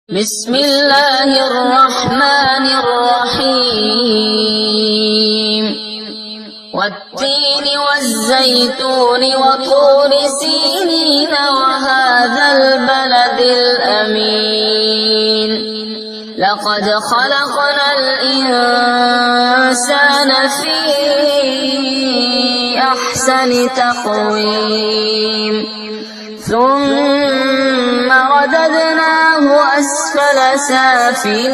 بسم الله الرحمن الرحيم والتين والزيتون وطور سينين وهذا البلد الأمين لقد خلقنا الإنسان في أحسن تقويم ثم رددناه أسفل سافلين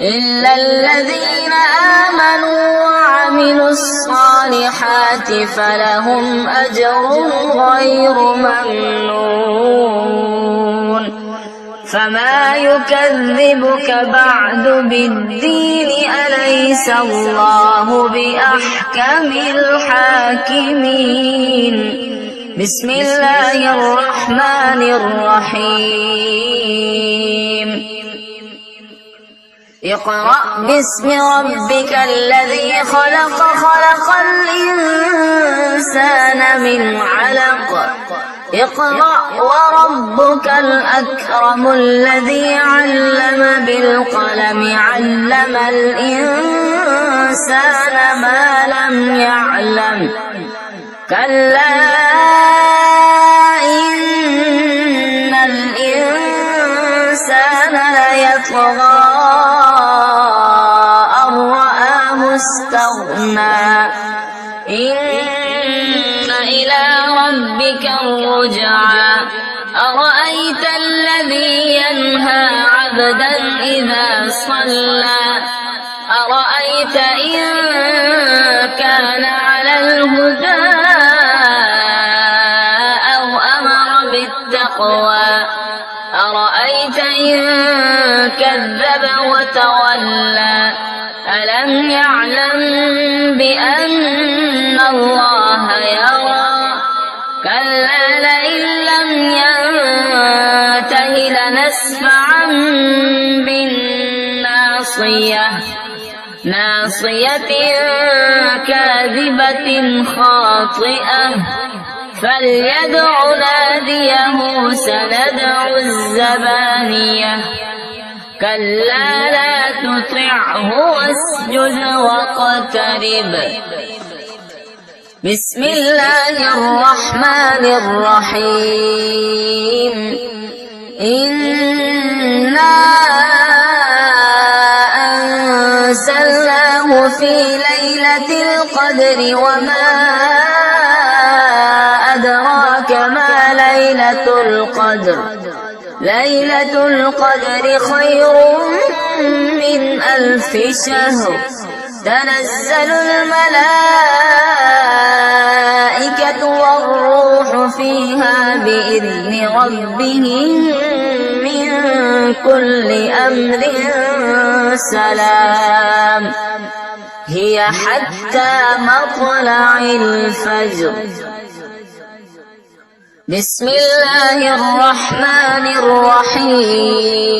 إلا الذين آمنوا وعملوا الصالحات فلهم أجر غير ممنون فما يكذبك بعد بالدين أليس الله بأحكم الحاكمين بسم الله الرحمن الرحيم اقرأ باسم ربك الذي خلق خلق الإنسان من علق اقرأ وربك الأكرم الذي علم بالقلم علم الإنسان ما لم يعلم كلا إن الإنسان ليطغى أن رآه استغنى إن إلى ربك الرجعى أرأيت الذي ينهى عبدا إذا صلى أرأيت إن كان على الهدى أو أمر بالتقوى أرأيت إن كذب وتولى ألم يعلم بأن الله يرى كلا لئن لم ينته لنسفعا بالناصية ناصية كاذبة خاطئة فليدع ناديه سندع الزبانية كلا لا تطعه واسجد واقترب بسم الله الرحمن الرحيم إنا أنزلناه في ليلة القدر وما أدراك ما ليلة القدر ليلة القدر خير من 1000 شهر تنزل الملائكة والروح فيها بإذن ربهم من كل أمر سلام هي حتى مطلع الفجر بسم الله الرحمن الرحيم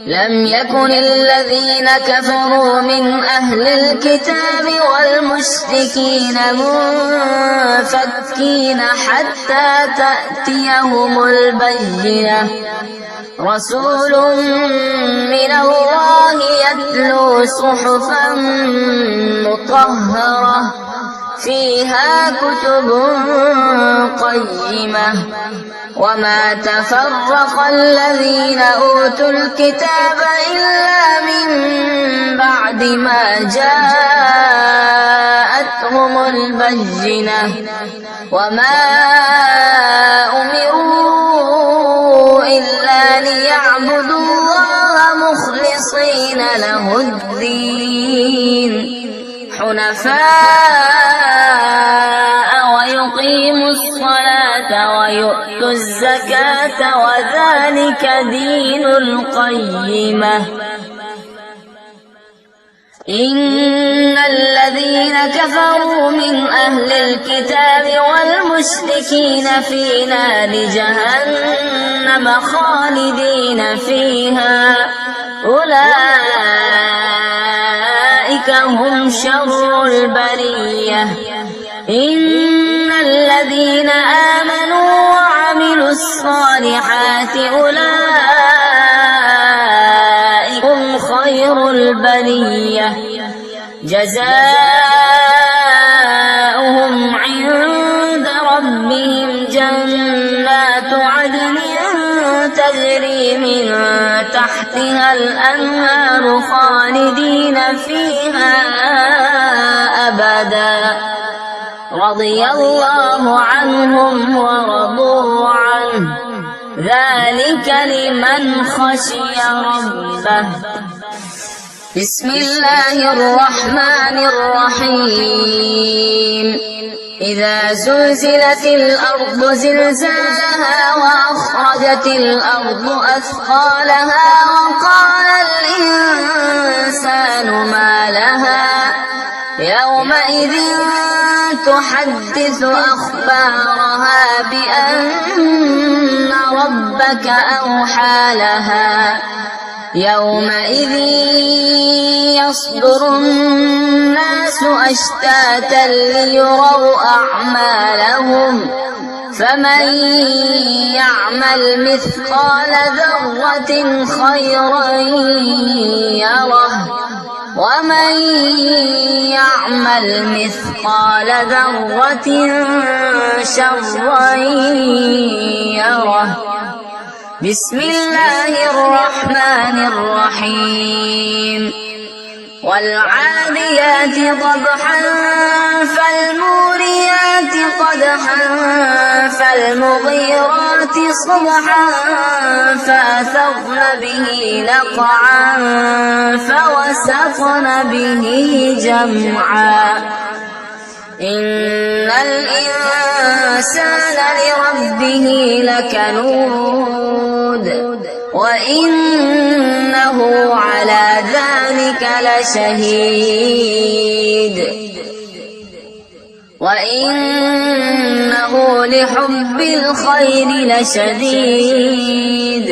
لم يكن الذين كفروا من أهل الكتاب والمشركين منفكين حتى تأتيهم البينة رسول من الله يتلو صحفا مطهرة فيها كتب قيمة وما تفرق الذين أوتوا الكتاب إلا من بعد ما جاءتهم البينة وما أمروا إلا ليعبدوا الله مخلصين له الدين حنفاء ويقيموا الصلاة ويؤتوا الزكاة وذلك دين القيمة إن الذين كفروا من أهل الكتاب والمشركين في نار جهنم خالدين فيها أولئك هم شر البرية إن الذين آمنوا وعملوا وعملوا الصالحات أولئك هم خير البرية جزاؤهم عند ربهم جنات عدن تجري من تحتها الأنهار خالدين فيها أبدا رضي الله عنهم ورضوا عنه ذلك لمن خشي ربه. بسم الله الرحمن الرحيم إذا زلزلت الأرض زلزالها وأخرجت الأرض أثقالها وقال الإنسان ما لها يومئذ تحدث أخبارها بأن ربك أوحى لها يومئذ يصدر الناس أشتاتا ليروا أعمالهم فمن يعمل مثقال ذرة خيرا يره ومن يعمل مثقال ذرة شرا يره. بسم الله الرحمن الرحيم والعاديات ضبحا فالموريات قدحا فالمغيرات صبحا فأثرن به نقعا فوسطن به جمعا إن الإنسان لربه لكنود وإنه على ذلك لشهيد وإنه لحب الخير لشديد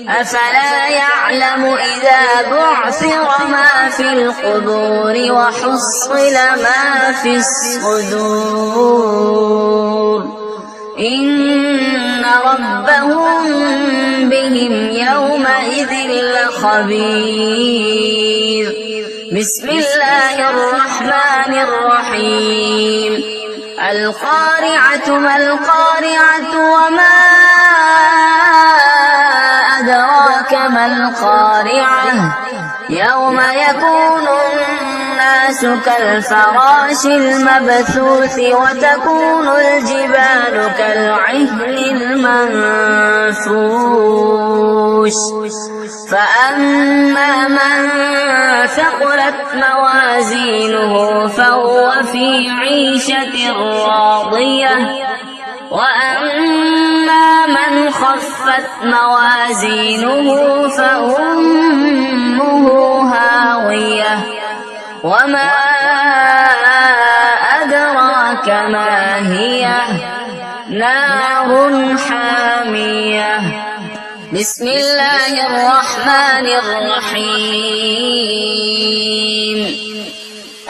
أفلا يعلم إذا بعثر ما في القبور وحصل ما في الصدور إن ربهم بهم يومئذ لخبير. بسم الله الرحمن الرحيم القارعة ما القارعة وما أدراك ما القارعة يوم يكون الناس كالفراش المبثوث وتكون الجبال كالعهن المنفوش فأما من ثقلت موازينه فهو في عيشة راضية وأما من خفت موازينه فأمه هاوية وما أدراك ما هي نار حامية. بسم الله الرحمن الرحيم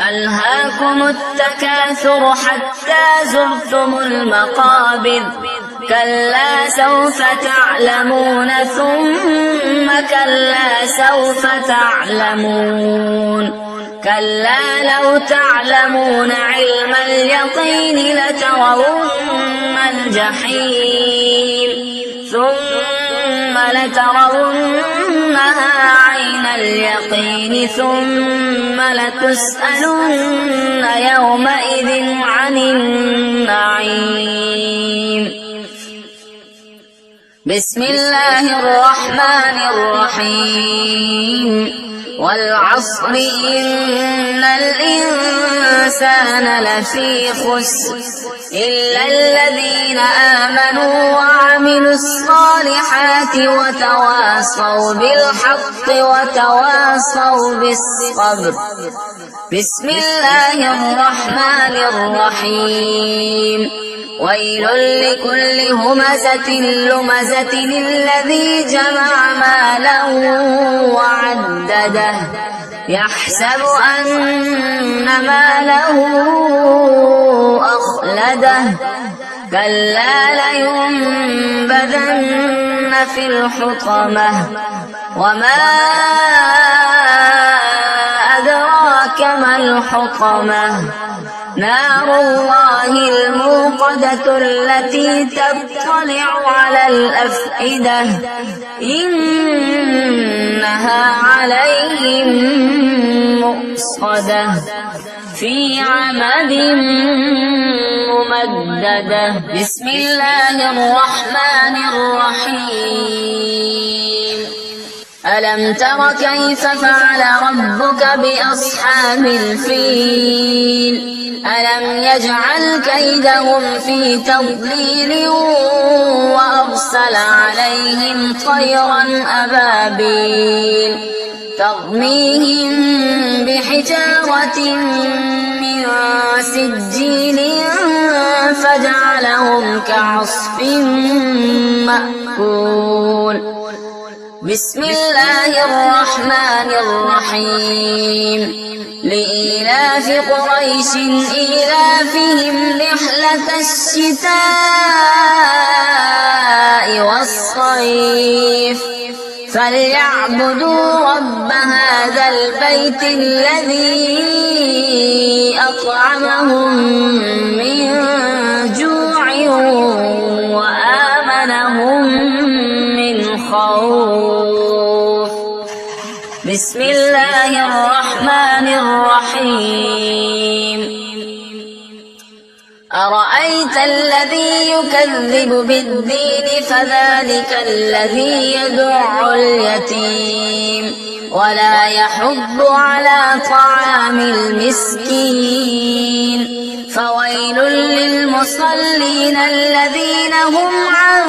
ألهاكم التكاثر حتى زرتم المقابر كلا سوف تعلمون ثم كلا سوف تعلمون كلا لو تعلمون علم اليقين لترون الجحيم ثم لترونها عين اليقين ثم لتسألن يومئذ عن النعيم. بسم الله الرحمن الرحيم والعصر إن الإنسان لفي خسر إلا الذين آمنوا وعملوا الصالحات وتواصوا بالحق وتواصوا بالصبر. بسم الله الرحمن الرحيم ويل لكل همزة لمزة الذي جمع مالا وعدده يحسب أن ماله أخلده كلا لينبذن في الحطمة وما أدراك ما الحطمة نار الله الموقدة التي تطلع على الأفئدة إنها عليهم مؤصدة في عمد ممددة بسم الله الرحمن الرحيم ألم تر كيف فعل ربك بأصحاب الفيل ألم يجعل كيدهم في تضليل وأرسل عليهم طيرا أبابيل ترميهم بحجارة من سجيل فجعلهم كعصف مأكول بسم الله الرحمن الرحيم لإيلاف قريش إيلافهم رحلة الشتاء والصيف فليعبدوا رب هذا البيت الذي أطعمهم من جوع وآمنهم من خوف بسم الله الرحمن الرحيم أرأيت الذي يكذب بالدين فذلك الذي يدع اليتيم ولا يحض على طعام المسكين فويل للمصلين الذين هم عن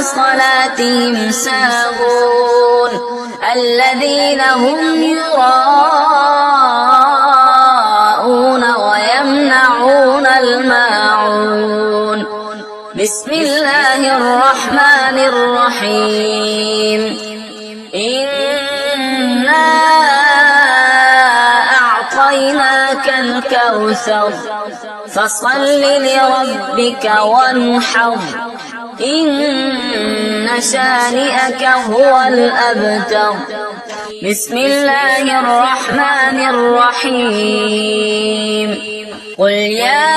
صلاتهم ساهون الذين هم يراءون ويمنعون الماعون بسم الله الرحمن الرحيم إنا أعطيناك الكوثر فصل لربك وانحر إن شانئك هو الأبتر بسم الله الرحمن الرحيم قل يا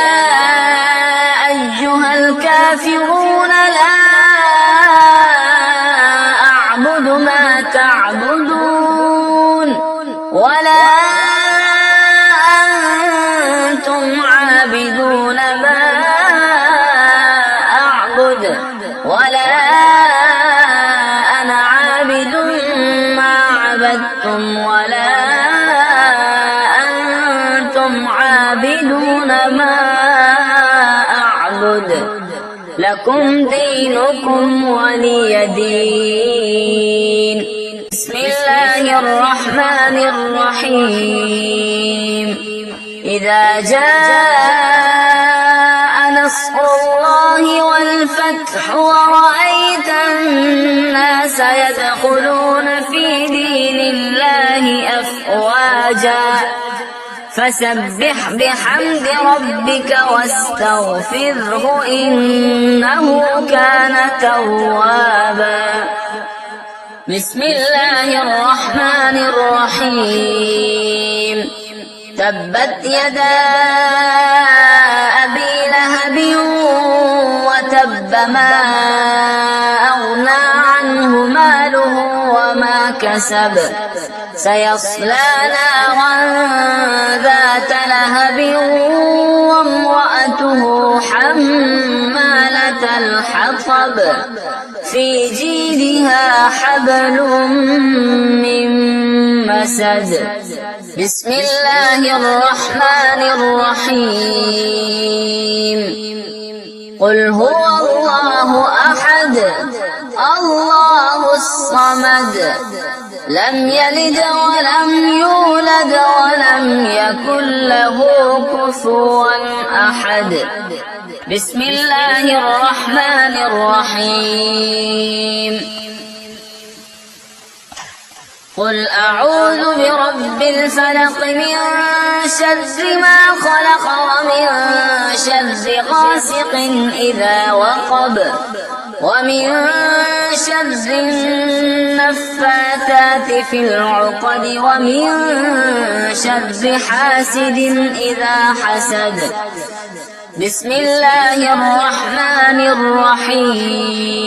أيها الكافرون لا أعبد ما تعبدون ولا أنتم عابدون ما أعبد ولا أنا عابد ما عبدتم ولا أنتم عابدون ما أعبد لكم دينكم ولي دين بسم الله الرحمن الرحيم إذا جاء نصر الله والفتح ورأيت الناس يدخلون في دين الله أفواجا فسبح بحمد ربك واستغفره إنه كان توابا بسم الله الرحمن الرحيم تبت يدا أبي لهب وتب ما أغنى عنه ماله وما كسب سيصلى نارا ذات لهب وامرأته حمالة الحطب في جيدها حبل من مسد بسم الله الرحمن الرحيم قل هو الله أحد الله الصمد لم يلد ولم يولد ولم يكن له كفوا أحد بسم الله الرحمن الرحيم قل أعوذ برب الفلق من شر ما خلق ومن شر غاسق إذا وقب ومن شر النفاثات في العقد ومن شر حاسد إذا حسد. بسم الله الرحمن الرحيم.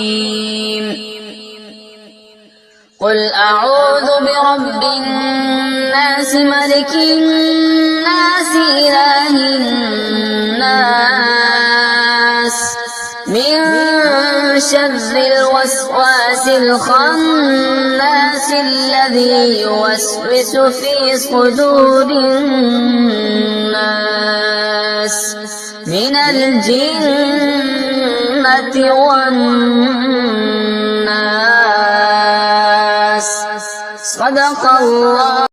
قل أعوذ برب الناس ملك الناس إله الناس من شر الوسواس الخناس الذي يوسوس في صدور الناس من الجنة والناس. صدق الله.